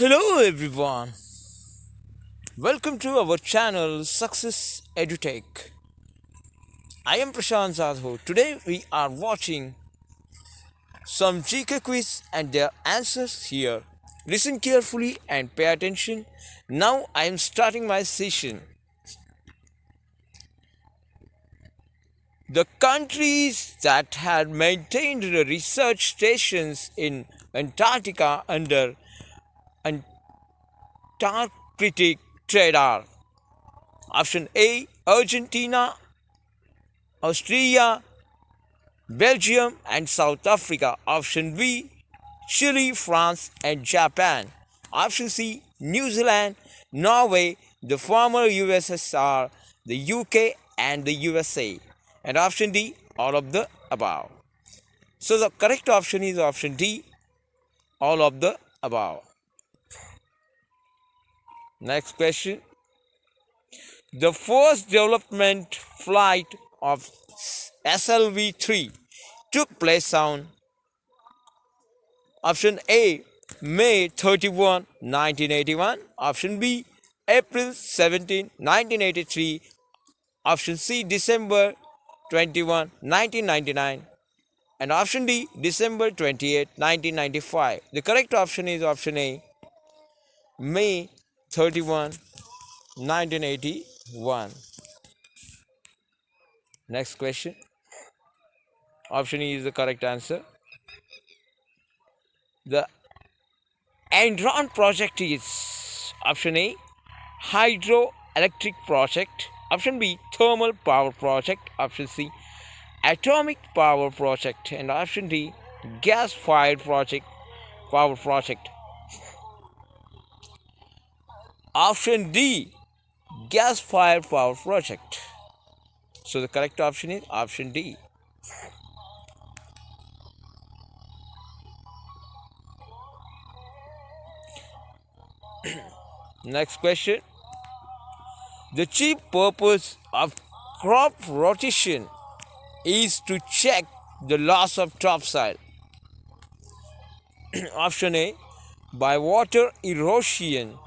Hello everyone. Welcome to our channel Success EDUTECH. I am Prashant Jadhav. Today we are watching some GK quiz and their answers here. Listen carefully and pay attention. Now I am starting my session. The countries that had maintained the research stations in Antarctica under Antarctic trade are option A Argentina, Austria, Belgium, and South Africa. Option B Chile, France, and Japan. Option C New Zealand, Norway, the former USSR, the UK, and the USA. And option D all of the above. So the correct option is option D all of the above. Next question. The first development flight of SLV 3 took place on option A May 31, 1981, option B April 17, 1983, option C December 21, 1999, and option D December 28, 1995. The correct option is option A May 31, 1981. Next question. Option E is the correct answer. The Andron project is option A hydroelectric project, option B thermal power project, option C atomic power project, and option D gas fired power project. Option D gas fired power project. So the correct option is option D. Next question. The chief purpose of crop rotation is to check the loss of topsoil. Option A by water erosion.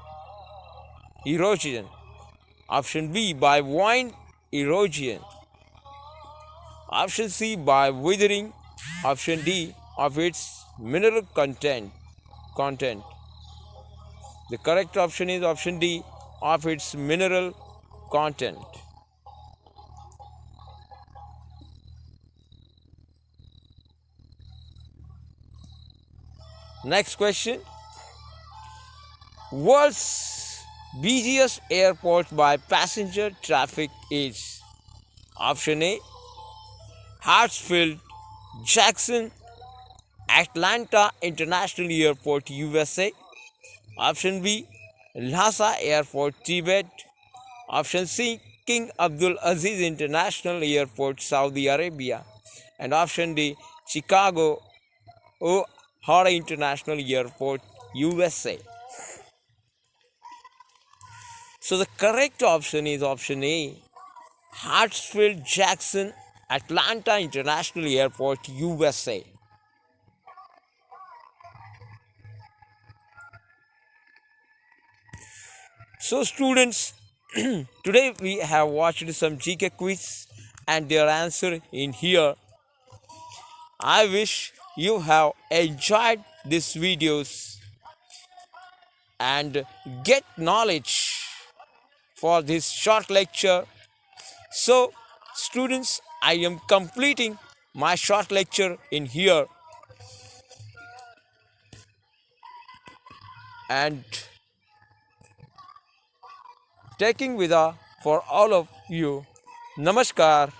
Option B by wind erosion. Option C by withering. Option D of its mineral content. The correct option is option D of its mineral content. Next question. World's busiest airport by passenger traffic is option A Hartsfield Jackson Atlanta International Airport, USA. Option B Lhasa Airport, Tibet. Option C King Abdul Aziz International Airport, Saudi Arabia. And option D Chicago O'Hare International Airport, USA. So the correct option is option A Hartsfield Jackson Atlanta International Airport, USA. So students, today we have watched some GK quiz and their answer in here. I wish you have enjoyed these videos and get knowledge for this short lecture. So students, I am completing my short lecture in here, and taking vida for all of you. Namaskar.